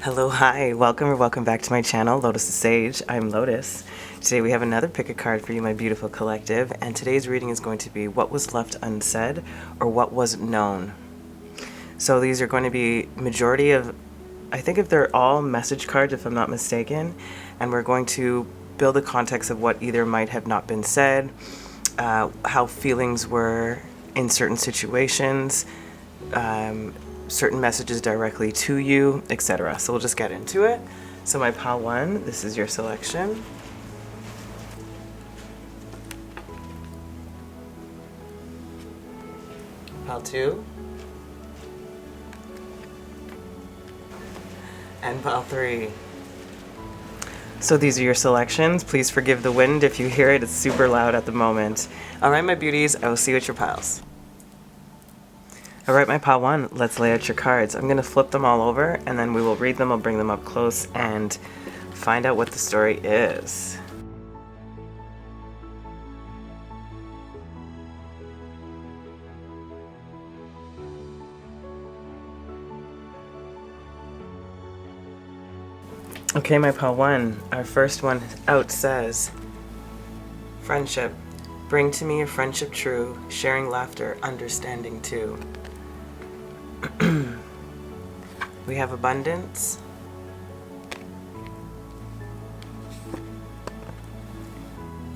Hello, hi, welcome or welcome back to my channel, Lotusthesage. I'm Lotus. Today we have another pick a card for you, my beautiful collective, and today's reading is going to be what was left unsaid or what wasn't known. So these are going to be majority of, I think if they're all message cards if I'm not mistaken, and we're going to build a context of what either might have not been said, how feelings were in certain situations, certain messages directly to you, etc. So we'll just get into it. So my pile 1, this is your selection. Pile 2. And pile 3. So these are your selections. Please forgive the wind if you hear it. It's super loud at the moment. All right, my beauties, I will see you at your piles. All right, my pile 1, let's lay out your cards. I'm going to flip them all over, and then we will read them. I'll bring them up close and find out what the story is. Okay, my pile 1, our first one out says, friendship. Bring to me a friendship true, sharing laughter, understanding too. We have abundance.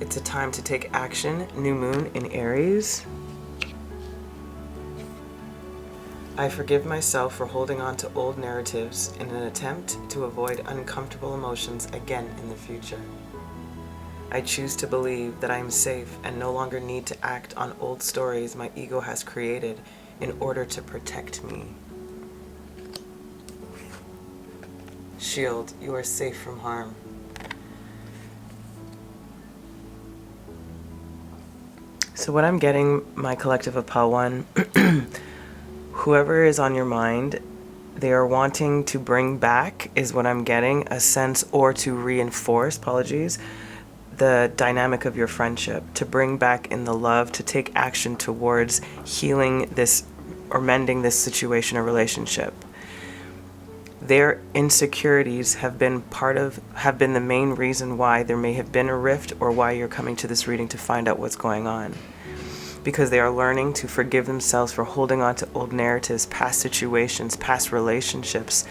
It's a time to take action. New moon in Aries. I forgive myself for holding on to old narratives in an attempt to avoid uncomfortable emotions again in the future. I choose to believe that I am safe and no longer need to act on old stories my ego has created in order to protect me. Shield, you are safe from harm. So what I'm getting, my collective of pile 1, whoever is on your mind, they are wanting to bring back, is what I'm getting, a sense, or to reinforce, apologies, the dynamic of your friendship, to bring back in the love, to take action towards healing this or mending this situation or relationship. Their insecurities have been the main reason why there may have been a rift, or why you're coming to this reading to find out what's going on. Because they are learning to forgive themselves for holding on to old narratives, past situations, past relationships,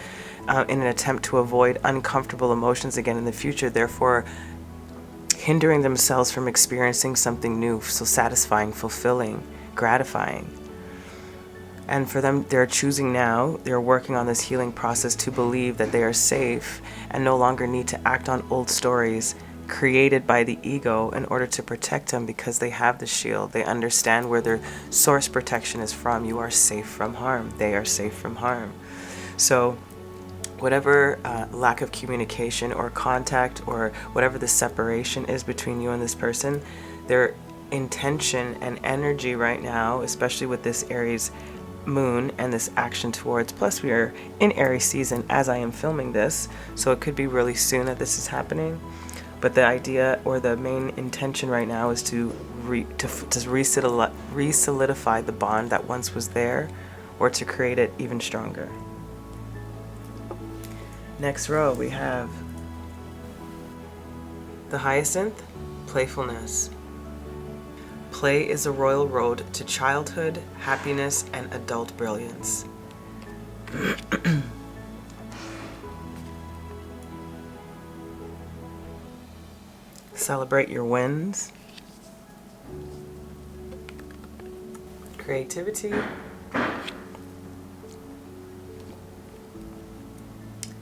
in an attempt to avoid uncomfortable emotions again in the future, therefore hindering themselves from experiencing something new, so satisfying, fulfilling, gratifying. And for them, they're choosing now, they're working on this healing process to believe that they are safe and no longer need to act on old stories created by the ego in order to protect them, because they have the shield. They understand where their source protection is from. You are safe from harm. They are safe from harm. So whatever lack of communication or contact, or whatever the separation is between you and this person, their intention and energy right now, especially with this Aries moon and this action towards, plus we are in Aries season as I am filming this, so it could be really soon that this is happening. But the idea or the main intention right now is to re-solidify the bond that once was there, or to create it even stronger. Next row we have the Hyacinth, playfulness. Play is a royal road to childhood, happiness, and adult brilliance. Celebrate your wins. Creativity.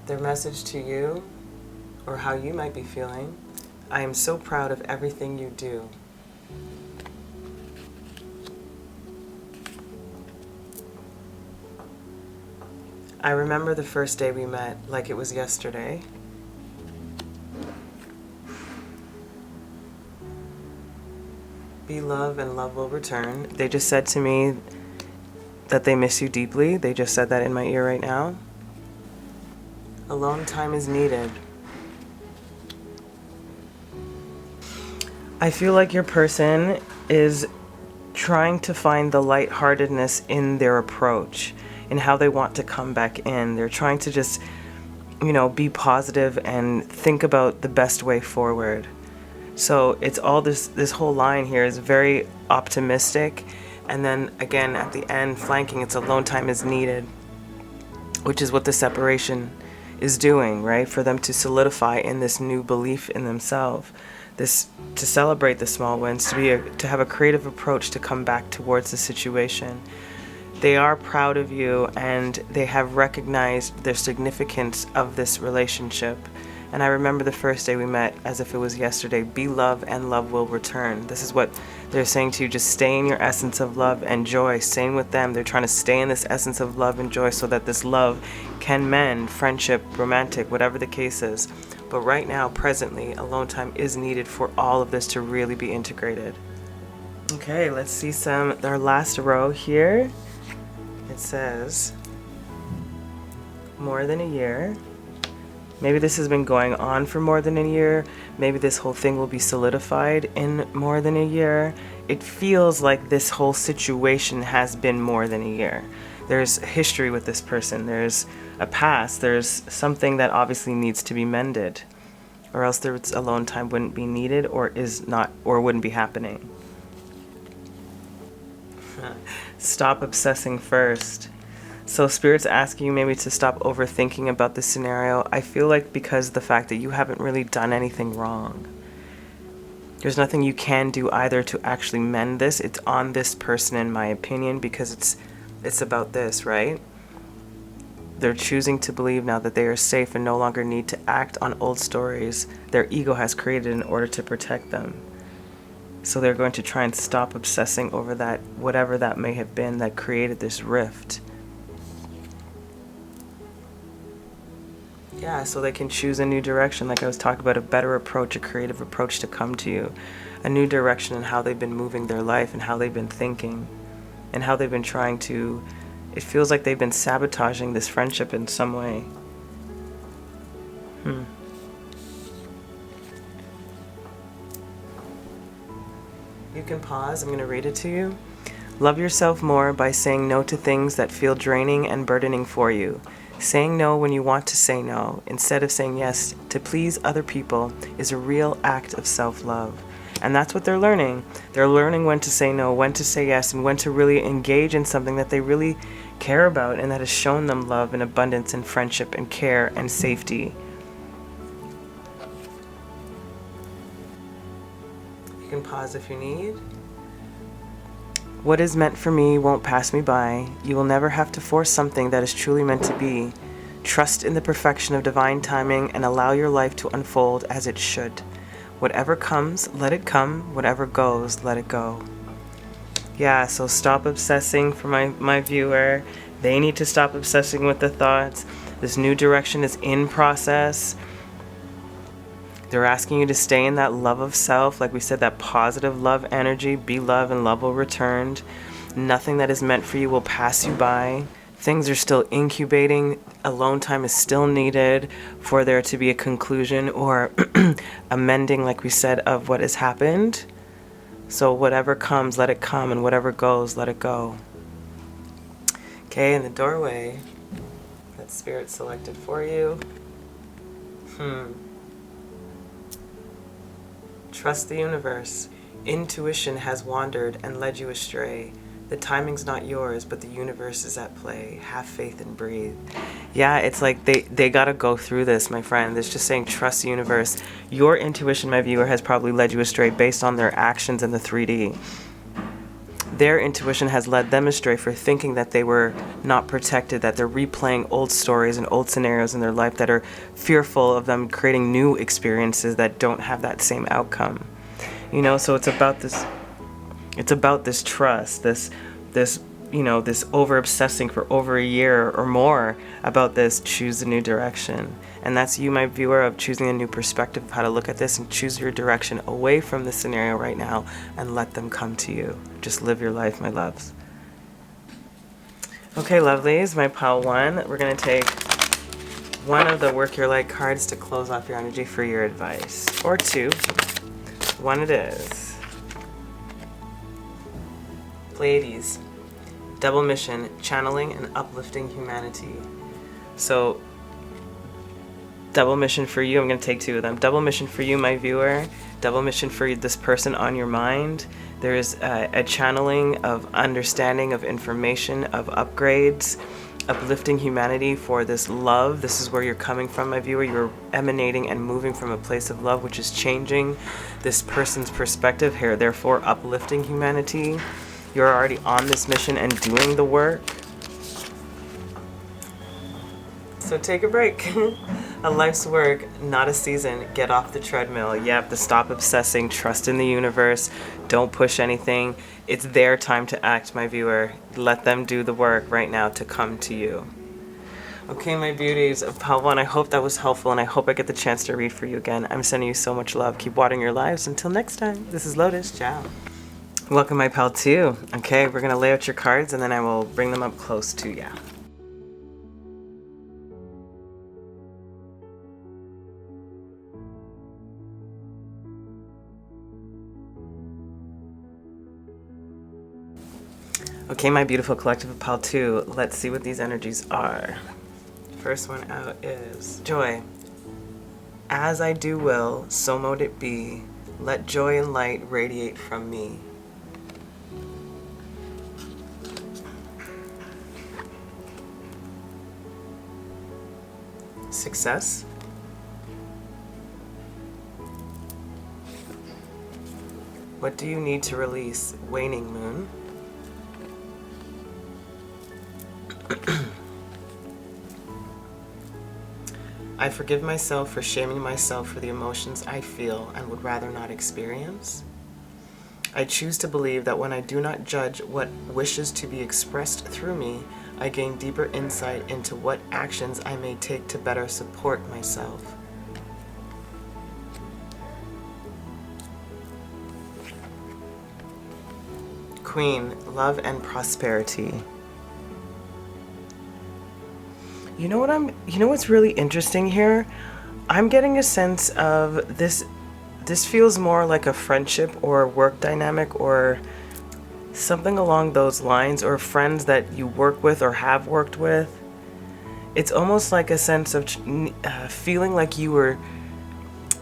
Their message to you, or how you might be feeling: I am so proud of everything you do. I remember the first day we met like it was yesterday. Be love and love will return. They just said to me that they miss you deeply. They just said that in my ear right now. Alone time is needed. I feel like your person is trying to find the lightheartedness in their approach, in how they want to come back in. They're trying to just you know, be positive and think about the best way forward. So it's all this whole line here is very optimistic. And then again, at the end, flanking, it's alone time is needed, which is what the separation is doing, right? For them to solidify in this new belief in themselves, this, to celebrate the small wins, to have a creative approach to come back towards the situation. They are proud of you, and they have recognized the significance of this relationship. And I remember the first day we met as if it was yesterday. Be love and love will return. This is what they're saying to you. Just stay in your essence of love and joy. Same with them. They're trying to stay in this essence of love and joy so that this love can mend, friendship, romantic, whatever the case is. But right now, presently, alone time is needed for all of this to really be integrated. Okay, let's see our last row here. It says, more than a year. Maybe this has been going on for more than a year. Maybe this whole thing will be solidified in more than a year. It feels like this whole situation has been more than a year. There's history with this person. There's a past. There's something that obviously needs to be mended, or else there's alone time wouldn't be needed, or wouldn't be happening. Stop obsessing first. So Spirit's asking you maybe to stop overthinking about this scenario. I feel like because of the fact that you haven't really done anything wrong. There's nothing you can do either to actually mend this. It's on this person, in my opinion, because it's about this, right? They're choosing to believe now that they are safe and no longer need to act on old stories their ego has created in order to protect them. So they're going to try and stop obsessing over that, whatever that may have been that created this rift. Yeah, so they can choose a new direction, like I was talking about, a better approach, a creative approach to come to you. A new direction in how they've been moving their life and how they've been thinking and how they've been trying to, it feels like they've been sabotaging this friendship in some way. You can pause, I'm going to read it to you. Love yourself more by saying no to things that feel draining and burdening for you. Saying no when you want to say no, instead of saying yes to please other people, is a real act of self-love. And that's what they're learning. They're learning when to say no, when to say yes, and when to really engage in something that they really care about and that has shown them love and abundance and friendship and care and safety. You can pause if you need. What is meant for me won't pass me by. You will never have to force something that is truly meant to be. Trust in the perfection of divine timing and allow your life to unfold as it should. Whatever comes, let it come. Whatever goes, let it go. Yeah, so stop obsessing for my viewer. They need to stop obsessing with the thoughts. This new direction is in process. They're asking you to stay in that love of self, like we said, that positive love energy. Be love and love will return. Nothing that is meant for you will pass you by. Things are still incubating. Alone time is still needed for there to be a conclusion or a mending, like we said, of what has happened. So whatever comes, let it come, and whatever goes, let it go. Okay, in the doorway, that Spirit selected for you. Trust the universe. Intuition has wandered and led you astray. The timing's not yours, but the universe is at play. Have faith and breathe. Yeah, it's like they gotta go through this, my friend. It's just saying trust the universe. Your intuition, my viewer, has probably led you astray based on their actions in the 3D. Their intuition has led them astray for thinking that they were not protected, that they're replaying old stories and old scenarios in their life that are fearful of them creating new experiences that don't have that same outcome. You know, so it's about this trust, this over obsessing for over a year or more about this. Choose a new direction. And that's you, my viewer, of choosing a new perspective of how to look at this and choose your direction away from the scenario right now and let them come to you. Just live your life, my loves. Okay, lovelies, my pile 1. We're going to take one of the Work Your Light cards to close off your energy for your advice. Or 2. One it is. Pleiades. Double mission, channeling and uplifting humanity. So Double mission for you. I'm going to take two of them. Double mission for you, my viewer. Double mission for this person on your mind. There is a channeling of understanding, of information, of upgrades, uplifting humanity for this love. This is where you're coming from, my viewer. You're emanating and moving from a place of love, which is changing this person's perspective here, therefore uplifting humanity. You're already on this mission and doing the work. So take a break. A life's work, not a season. Get off the treadmill. You have to stop obsessing. Trust in the universe. Don't push anything. It's their time to act, my viewer. Let them do the work right now to come to you. Okay, my beauties of Pile 1, I hope that was helpful, and I hope I get the chance to read for you again. I'm sending you so much love. Keep watering your lives. Until next time, this is Lotus. Ciao. Welcome, my Pile 2. Okay, we're going to lay out your cards, and then I will bring them up close to you. Okay, my beautiful collective of Pile 2, let's see what these energies are. First one out is joy. As I do will, so mote it be. Let joy and light radiate from me. Success. What do you need to release? Waning moon. I forgive myself for shaming myself for the emotions I feel and would rather not experience. I choose to believe that when I do not judge what wishes to be expressed through me, I gain deeper insight into what actions I may take to better support myself. Queen, love and prosperity. You know what's really interesting here? I'm getting a sense of this feels more like a friendship or a work dynamic or something along those lines, or friends that you work with or have worked with. It's almost like a sense of feeling like you were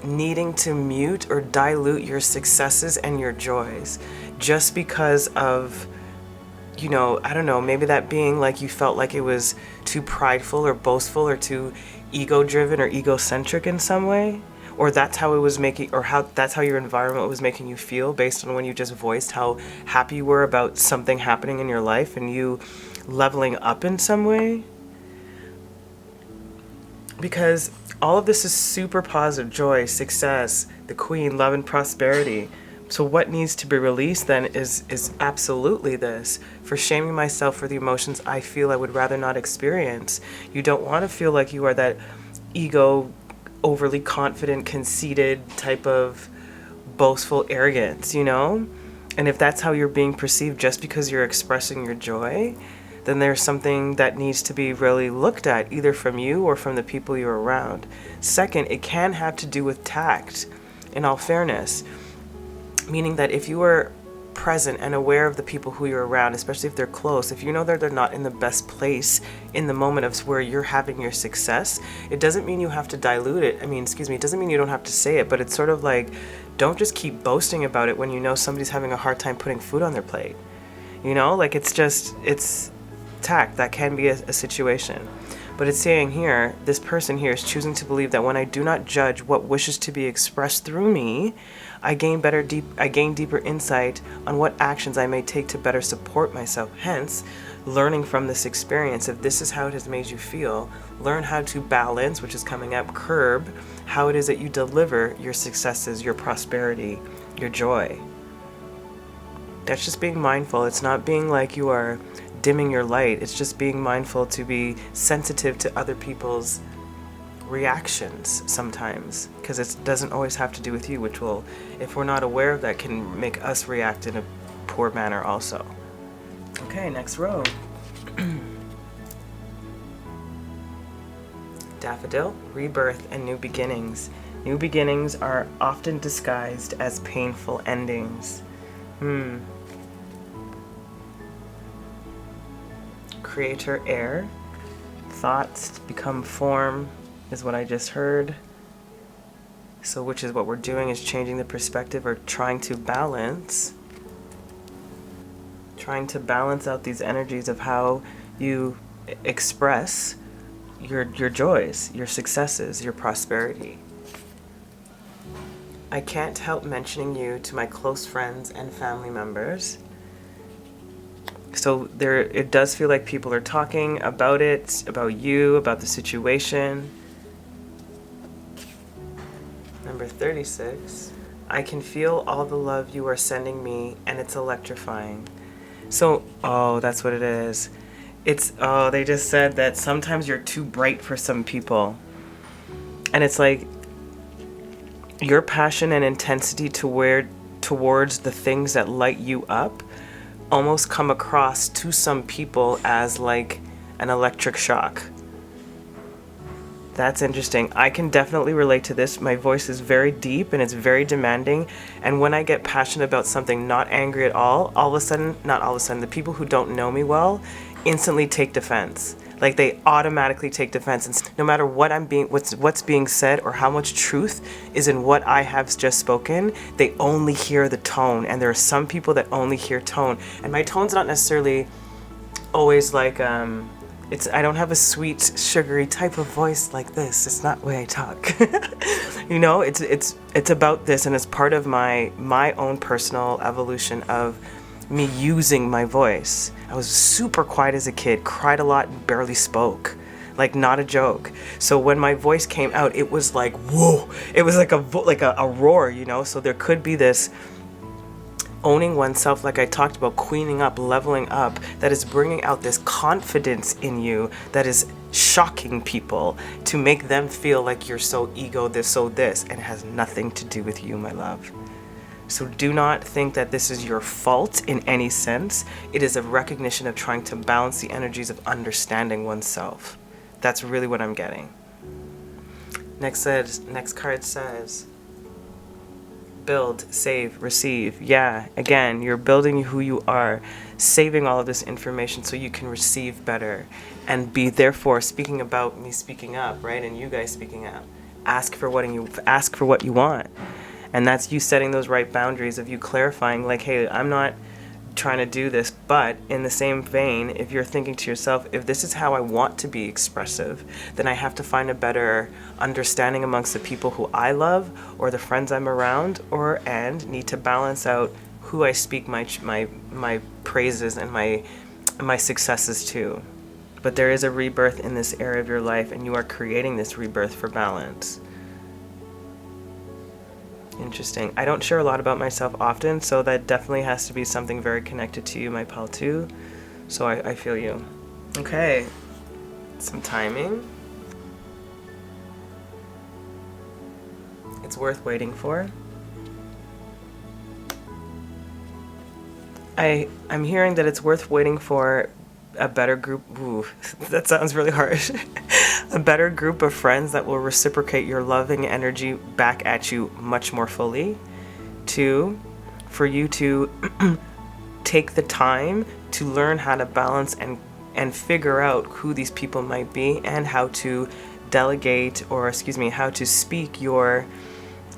needing to mute or dilute your successes and your joys just because of, you know, I don't know, maybe that being like you felt like it was too prideful or boastful or too ego-driven or egocentric in some way, or that's how it was making, or that's how your environment was making you feel based on when you just voiced how happy you were about something happening in your life and you leveling up in some way. Because all of this is super positive: joy, success, the Queen, love and prosperity. So what needs to be released then is absolutely this: for shaming myself for the emotions I feel I would rather not experience. You don't want to feel like you are that ego, overly confident, conceited type of boastful arrogance, you know? And if that's how you're being perceived just because you're expressing your joy, then there's something that needs to be really looked at, either from you or from the people you're around. Second, it can have to do with tact, in all fairness. Meaning that if you are present and aware of the people who you're around, especially if they're close, if you know that they're not in the best place in the moment of where you're having your success, it doesn't mean you have to dilute it. It doesn't mean you don't have to say it, but it's sort of like, don't just keep boasting about it when you know somebody's having a hard time putting food on their plate. You know, like it's tact. That can be a situation. But it's saying here, this person here is choosing to believe that when I do not judge what wishes to be expressed through me, I gain deeper insight on what actions I may take to better support myself. Hence, learning from this experience, if this is how it has made you feel, learn how to balance, which is coming up, curb how it is that you deliver your successes, your prosperity, your joy. That's just being mindful. It's not being like you are dimming your light. It's just being mindful to be sensitive to other people's reactions sometimes, because it doesn't always have to do with you, which will, if we're not aware of that, can make us react in a poor manner also. Okay, next row. Daffodil, rebirth and new beginnings. New beginnings are often disguised as painful endings. Creator air. Thoughts become form. is what I just heard. So which is what we're doing, is changing the perspective, or trying to balance out these energies of how you express your joys, your successes, your prosperity. I can't help mentioning you to my close friends and family members. So it does feel like people are talking about it, about you, about the situation. Number 36. I can feel all the love you are sending me, and it's electrifying. So, that's what it is. They just said that sometimes you're too bright for some people. And it's like your passion and intensity towards the things that light you up almost come across to some people as like an electric shock. That's interesting. I can definitely relate to this. My voice is very deep and it's very demanding. And when I get passionate about something, not angry at all of a sudden, the people who don't know me well instantly take defense. Like they automatically take defense. And no matter what's being said or how much truth is in what I have just spoken, they only hear the tone. And there are some people that only hear tone. And my tone's not necessarily always like, I don't have a sweet, sugary type of voice like this. It's not the way I talk. It's about this, and it's part of my own personal evolution of me using my voice. I was super quiet as a kid, cried a lot, and barely spoke. Like, not a joke. So when my voice came out, it was like, whoa. It was like a roar, So there could be this owning oneself, like I talked about, queening up, leveling up, that is bringing out this confidence in you that is shocking people to make them feel like you're so ego, this, and it has nothing to do with you, my love. So do not think that this is your fault in any sense. It is a recognition of trying to balance the energies of understanding oneself. That's really what I'm getting. Next card says, build, save, receive. Yeah, again, you're building who you are, saving all of this information so you can receive better and be, therefore, speaking about me speaking up, right? And you guys speaking up. Ask for what you want. And that's you setting those right boundaries of you clarifying, like, hey, I'm not trying to do this, but in the same vein, if you're thinking to yourself, if this is how I want to be expressive, then I have to find a better understanding amongst the people who I love or the friends I'm around, and need to balance out who I speak my praises and my successes to. But there is a rebirth in this area of your life, and you are creating this rebirth for balance. Interesting. I don't share a lot about myself often, so that definitely has to be something very connected to you, my pal, too. So I feel you. Okay. Some timing. It's worth waiting for. I'm hearing that it's worth waiting for a better group. Ooh, that sounds really harsh. A better group of friends that will reciprocate your loving energy back at you much more fully. 2, for you to take the time to learn how to balance and figure out who these people might be and how to delegate, or how to speak your,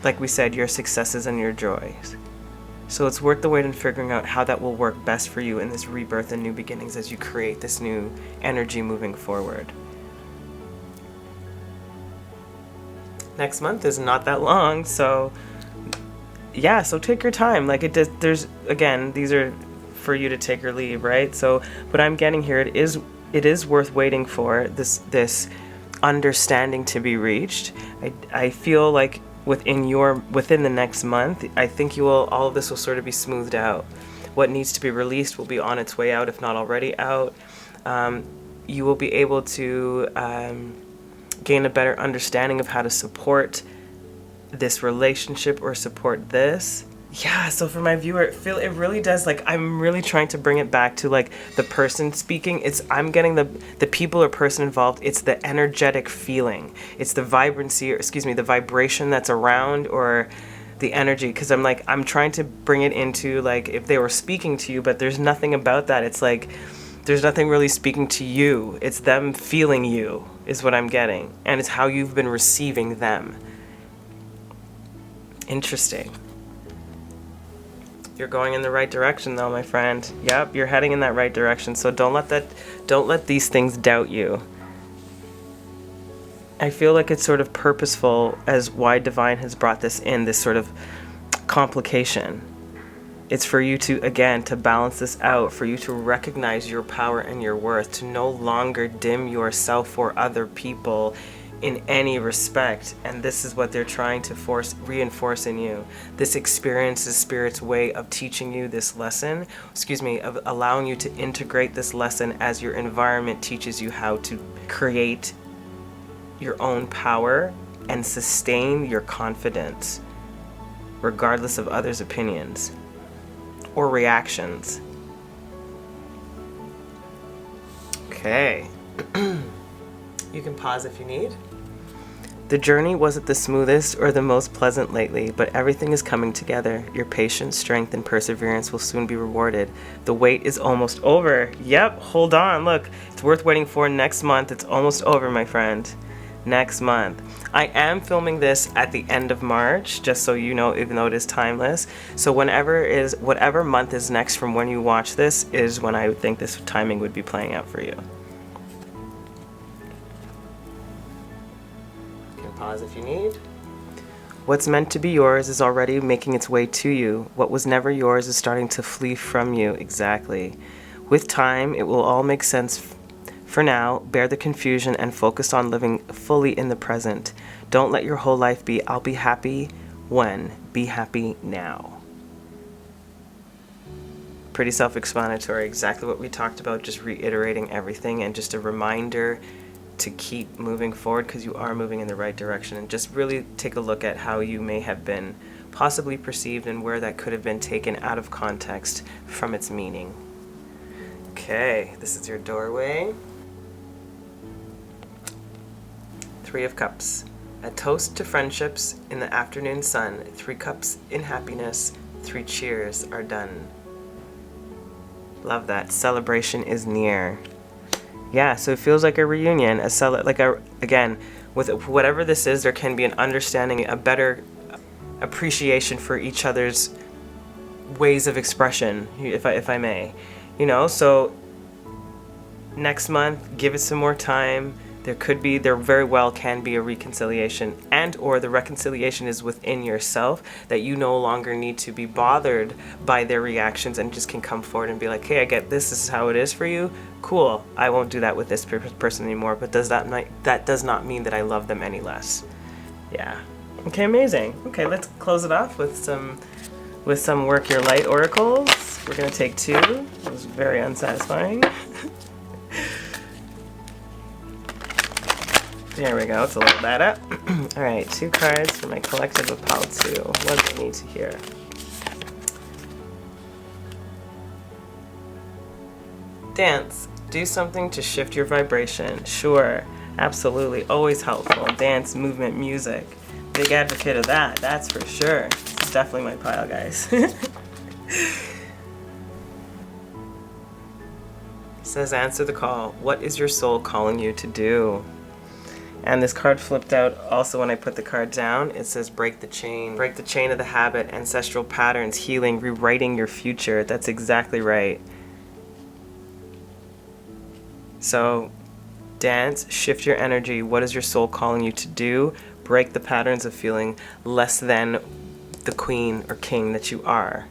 like we said, your successes and your joys. So it's worth the wait in figuring out how that will work best for you in this rebirth and new beginnings as you create this new energy moving forward. Next month is not that long, so yeah, so take your time. Like there's, again, these are for you to take or leave, right? So what I'm getting here, it is worth waiting for this understanding to be reached. I feel like within the next month, I think all of this will sort of be smoothed out. What needs to be released will be on its way out, if not already out. You will be able to gain a better understanding of how to support this relationship or support this. Yeah, so for my viewer, it really does, like, I'm really trying to bring it back to, like, the person speaking. I'm getting the people or person involved. It's the energetic feeling. It's the vibrancy, or the vibration that's around, or the energy. Because I'm trying to bring it into, like, if they were speaking to you, but there's nothing about that. It's like, there's nothing really speaking to you. It's them feeling you. is what I'm getting. And it's how you've been receiving them. Interesting. You're going in the right direction though, my friend. Yep, you're heading in that right direction. So don't let these things doubt you. I feel like it's sort of purposeful as why Divine has brought this in, this sort of complication. It's for you to, again, to balance this out, for you to recognize your power and your worth, to no longer dim yourself for other people in any respect. And this is what they're trying to reinforce in you. This experience is Spirit's way of teaching you this lesson, of allowing you to integrate this lesson as your environment teaches you how to create your own power and sustain your confidence, regardless of others' opinions or reactions. Okay. You can pause if you need. The journey wasn't the smoothest or the most pleasant lately, but everything is coming together. Your patience, strength, and perseverance will soon be rewarded. The wait is almost over. Yep, hold on. Look, it's worth waiting for next month. It's almost over, my friend. Next month. I am filming this at the end of March, just so you know, even though it is timeless. So whatever month is next from when you watch this is when I would think this timing would be playing out for you. You can pause if you need. What's meant to be yours is already making its way to you. What was never yours is starting to flee from you. Exactly. With time, it will all make sense. For now, bear the confusion and focus on living fully in the present. Don't let your whole life be, I'll be happy when. Be happy now. Pretty self-explanatory, exactly what we talked about, just reiterating everything and just a reminder to keep moving forward because you are moving in the right direction, and just really take a look at how you may have been possibly perceived and where that could have been taken out of context from its meaning. Okay, this is your doorway. Three of Cups. A toast to friendships in the afternoon sun. 3 cups in happiness. 3 cheers are done. Love that. Celebration is near. Yeah, so it feels like a reunion. Again, with whatever this is, there can be an understanding, a better appreciation for each other's ways of expression, if I may. You know, so next month, give it some more time. There very well can be a reconciliation, and or the reconciliation is within yourself, that you no longer need to be bothered by their reactions and just can come forward and be like, hey, I get this is how it is for you. Cool, I won't do that with this person anymore, but that does not mean that I love them any less. Yeah. Okay, amazing. Okay, let's close it off with some Work Your Light oracles. We're gonna take 2. It was very unsatisfying. There we go, it's a little better. All right, 2 cards for my collective of 𝗣𝗲𝗲. What do I need to hear? Dance. Do something to shift your vibration. Sure, absolutely, always helpful. Dance, movement, music. Big advocate of that, that's for sure. It's definitely my pile, guys. Says answer the call. What is your soul calling you to do? And this card flipped out also when I put the card down. It says break the chain. Break the chain of the habit, ancestral patterns, healing, rewriting your future. That's exactly right. So dance, shift your energy. What is your soul calling you to do? Break the patterns of feeling less than the queen or king that you are.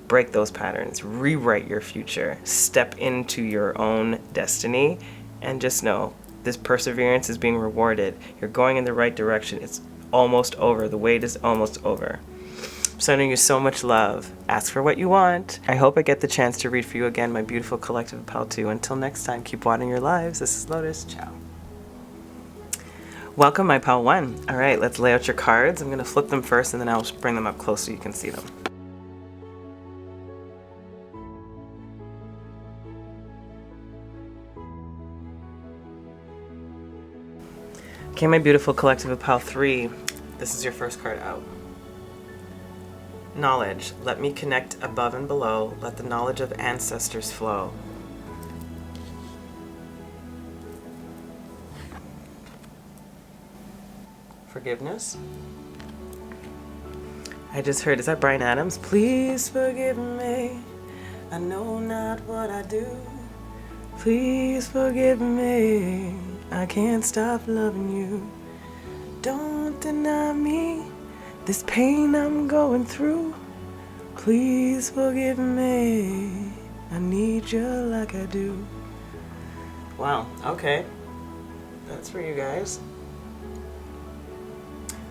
Break those patterns. Rewrite your future. Step into your own destiny, and just know this perseverance is being rewarded. You're going in the right direction. It's almost over. The wait is almost over. I'm sending you so much love. Ask for what you want. I hope I get the chance to read for you again, my beautiful collective of 𝗣𝗲𝗲. Until next time, keep watering your lives. This is Lotus. Ciao. Welcome, my 𝗣𝗲𝗲. All right, let's lay out your cards. I'm going to flip them first, and then I'll bring them up close so you can see them. Okay, my beautiful collective of 𝗣𝗲𝗲. This is your first card out. Knowledge. Let me connect above and below. Let the knowledge of ancestors flow. forgiveness. I just heard, is that Bryan Adams? Please forgive me, I know not what I do. Please forgive me, I can't stop loving you. Don't deny me this pain I'm going through. Please forgive me, I need you like I do. Wow, okay. That's for you guys.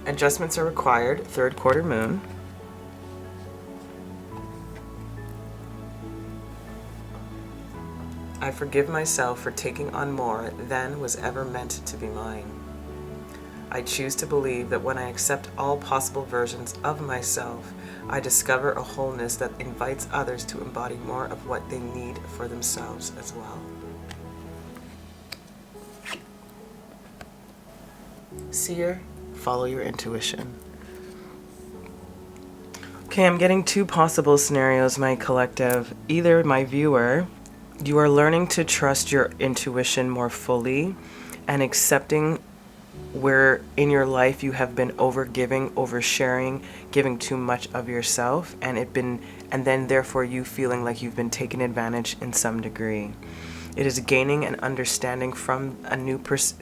Adjustments are required, third quarter moon. I forgive myself for taking on more than was ever meant to be mine. I choose to believe that when I accept all possible versions of myself, I discover a wholeness that invites others to embody more of what they need for themselves as well. Seer, follow your intuition. Okay, I'm getting two possible scenarios, my collective. Either my viewer, you are learning to trust your intuition more fully and accepting where in your life you have been overgiving, oversharing, giving too much of yourself, and then therefore you feeling like you've been taken advantage in some degree. It is gaining an understanding from a new person,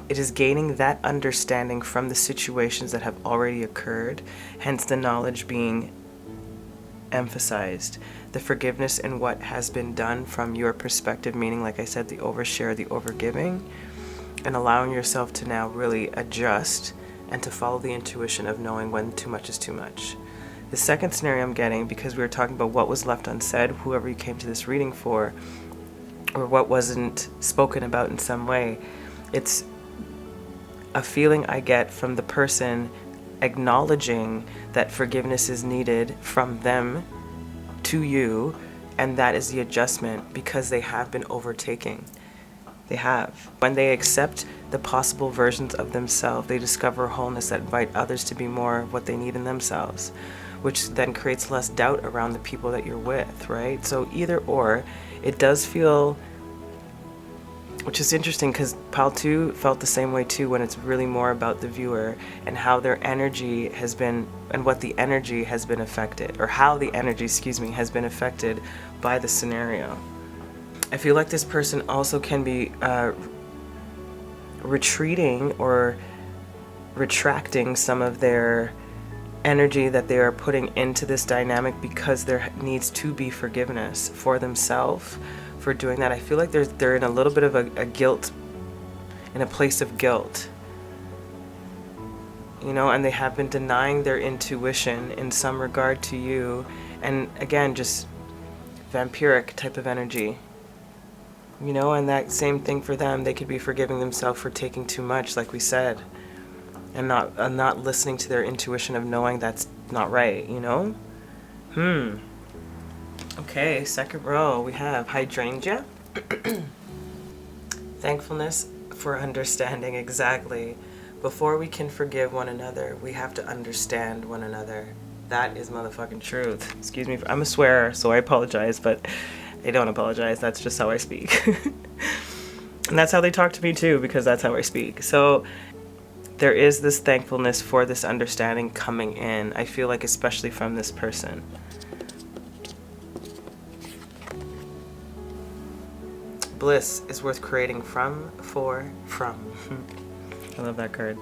it is gaining that understanding from the situations that have already occurred, hence the knowledge being emphasized. The forgiveness in what has been done from your perspective, meaning, like I said, the overshare, the overgiving, and allowing yourself to now really adjust and to follow the intuition of knowing when too much is too much. The second scenario I'm getting, because we were talking about what was left unsaid, whoever you came to this reading for, or what wasn't spoken about in some way, it's a feeling I get from the person acknowledging that forgiveness is needed from them to you, and that is the adjustment because they have been overtaking. They have. When they accept the possible versions of themselves, they discover a wholeness that invite others to be more of what they need in themselves, which then creates less doubt around the people that you're with, right? So either or, it does feel, which is interesting because 𝗣𝗲𝗲 felt the same way too, when it's really more about the viewer and how their energy has been, and what the energy has been affected, or how the energy, has been affected by the scenario. I feel like this person also can be retreating or retracting some of their energy that they are putting into this dynamic because there needs to be forgiveness for themselves for doing that. I feel like they're in a little bit of a guilt, in a place of guilt, you know, and they have been denying their intuition in some regard to you. And again, just vampiric type of energy. You know, and that same thing for them, they could be forgiving themselves for taking too much, like we said, and not listening to their intuition of knowing that's not right, you know? Okay, second row, we have hydrangea. Thankfulness for understanding, exactly. Before we can forgive one another, we have to understand one another. That is motherfucking truth. Excuse me, I'm a swearer, so I apologize, but I don't apologize. That's just how I speak. And that's how they talk to me too, because that's how I speak. So there is this thankfulness for this understanding coming in, I feel like, especially from this person. Bliss is worth creating from. I love that card.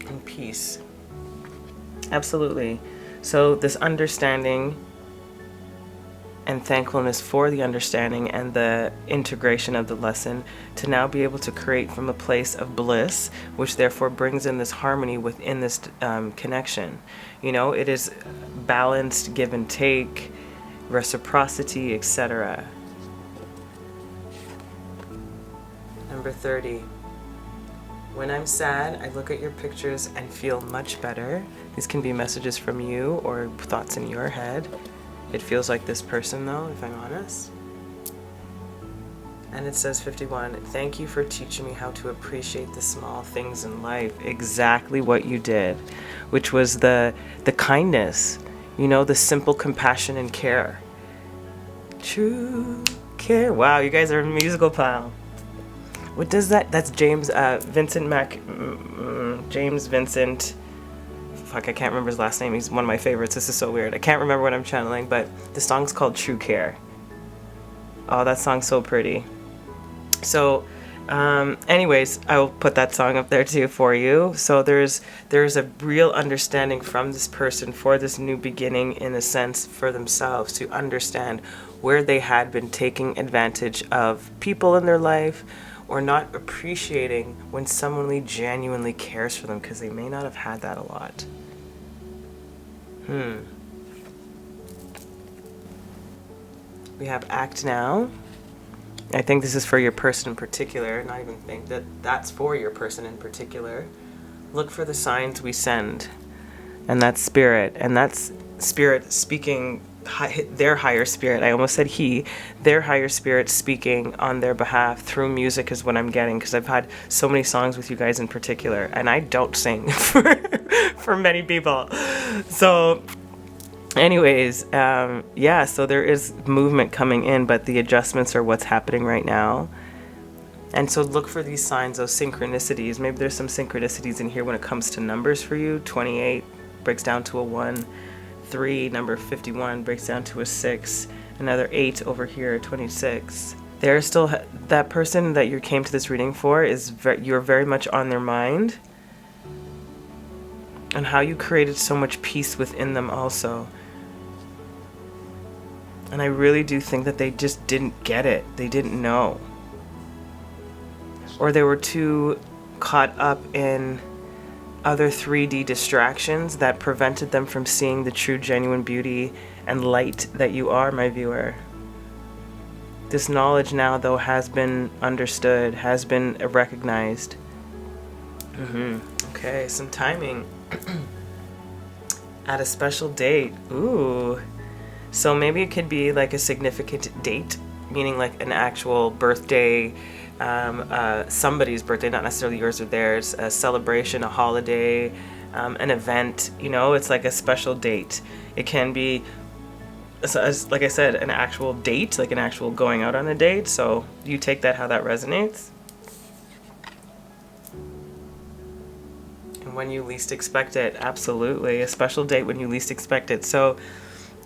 And peace. Absolutely. So this understanding and thankfulness for the understanding and the integration of the lesson to now be able to create from a place of bliss, which therefore brings in this harmony within this connection. You know, it is balanced give and take, reciprocity, etc. Number 30. When I'm sad, I look at your pictures and feel much better. These can be messages from you or thoughts in your head. It feels like this person though, if I'm honest. And it says 51, thank you for teaching me how to appreciate the small things in life. Exactly what you did, which was the kindness, you know, the simple compassion and care. True care. Wow, you guys are a musical pal. What does that? That's James Vincent. Fuck, I can't remember his last name. He's one of my favorites. This is so weird. I can't remember what I'm channeling, but the song's called True Care. Oh, that song's so pretty. So, anyways, I will put that song up there too for you. So there's a real understanding from this person for this new beginning, in a sense, for themselves, to understand where they had been taking advantage of people in their life, or not appreciating when someone really genuinely cares for them, because they may not have had that a lot. We have act now. I think this is for your person in particular. Not even think that that's for your person in particular. Look for the signs we send. And that's spirit. And that's spirit speaking, their higher spirit. I almost said he. Their higher spirit speaking on their behalf through music is what I'm getting. Because I've had so many songs with you guys in particular. And I don't sing for many people. So anyways, yeah, so there is movement coming in, but the adjustments are what's happening right now. And so look for these signs, those synchronicities. Maybe there's some synchronicities in here when it comes to numbers for you. 28 breaks down to a 1. 3, number 51, breaks down to a 6. Another 8 over here, 26. There's still that person that you came to this reading for, you're very much on their mind. And how you created so much peace within them also. And I really do think that they just didn't get it. They didn't know. Or they were too caught up in other 3D distractions that prevented them from seeing the true, genuine beauty and light that you are, my viewer. This knowledge now, though, has been understood, has been recognized. Okay, some timing. At a special date. Ooh. So maybe it could be like a significant date, meaning like an actual birthday, somebody's birthday, not necessarily yours or theirs, a celebration, a holiday, an event, you know, it's like a special date. It can be, like I said, an actual date, like an actual going out on a date. So you take that how that resonates. And when you least expect it, absolutely. A special date when you least expect it. So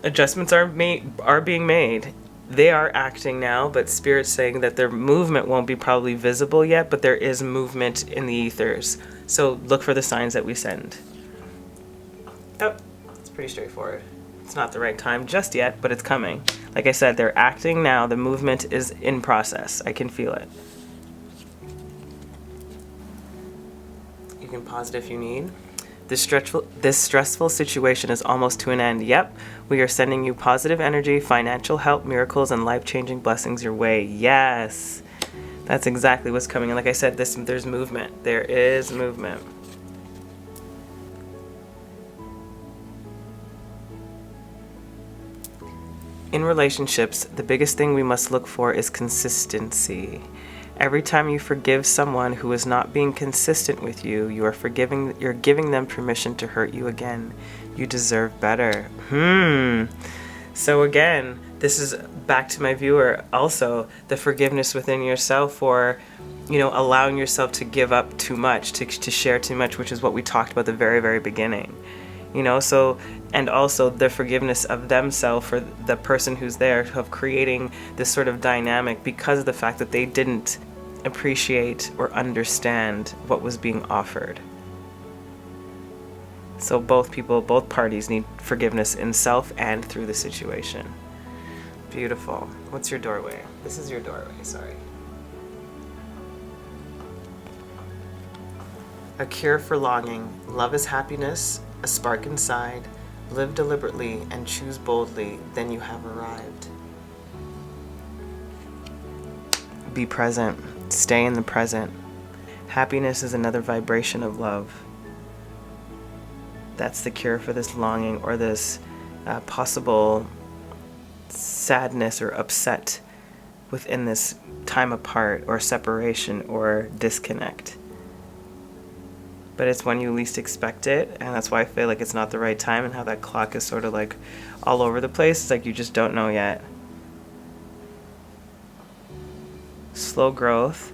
adjustments are being made. They are acting now, but Spirit's saying that their movement won't be probably visible yet, but there is movement in the ethers. So look for the signs that we send. Oh, it's pretty straightforward. It's not the right time just yet, but it's coming. Like I said, they're acting now. The movement is in process. I can feel it. You can pause it if you need. This stressful situation is almost to an end. Yep, we are sending you positive energy, financial help, miracles, and life-changing blessings your way. Yes, that's exactly what's coming. And like I said, there's movement. There is movement. In relationships, the biggest thing we must look for is consistency. Every time you forgive someone who is not being consistent with you, you're giving them permission to hurt you again. You deserve better. So again, this is back to my viewer also, the forgiveness within yourself for, you know, allowing yourself to give up too much, to share too much, which is what we talked about at the very, very beginning. You know, so, and also the forgiveness of themselves for the person who's there, of creating this sort of dynamic because of the fact that they didn't appreciate or understand what was being offered. So both parties need forgiveness in self and through the situation. Beautiful. What's your doorway? This is your doorway, sorry. A cure for longing. Love is happiness, a spark inside. Live deliberately and choose boldly, then you have arrived. Be present. Stay in the present. Happiness is another vibration of love. That's the cure for this longing or this possible sadness or upset within this time apart or separation or disconnect. But it's when you least expect it, and that's why I feel like it's not the right time, and how that clock is sort of like all over the place. It's like you just don't know yet. slow growth,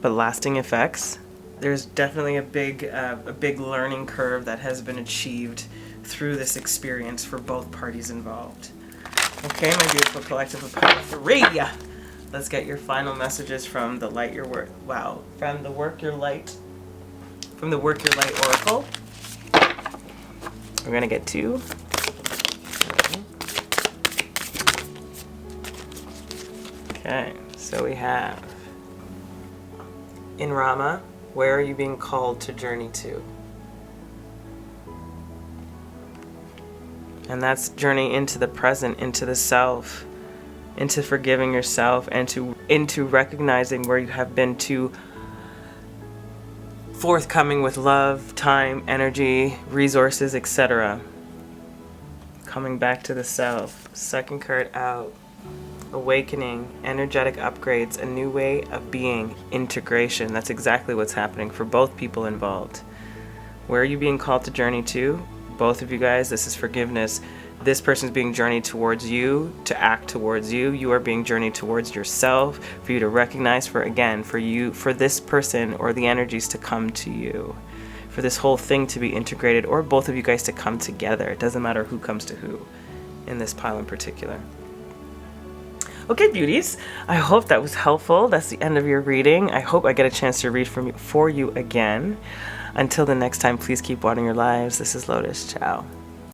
but lasting effects. There's definitely a big learning curve that has been achieved through this experience for both parties involved. Okay, my beautiful collective of power 3. Let's get your final messages from the Light Your Work. Wow, from the Work Your Light Oracle. We're gonna get 2. Okay, so we have in Rama, where are you being called to journey to? And that's journey into the present, into the self, into forgiving yourself, and into recognizing where you have been too forthcoming with love, time, energy, resources, etc. Coming back to the self. Second card out. Awakening, energetic upgrades, a new way of being, integration. That's exactly what's happening for both people involved. Where are you being called to journey to? Both of you guys, this is forgiveness. This person's being journeyed towards you, to act towards you. You are being journeyed towards yourself, for you to recognize, for this person or the energies to come to you, for this whole thing to be integrated, or both of you guys to come together. It doesn't matter who comes to who in this pile in particular. Okay, beauties, I hope that was helpful. That's the end of your reading. I hope I get a chance to read for you again. Until the next time, please keep watering your lives. This is Lotus. Ciao.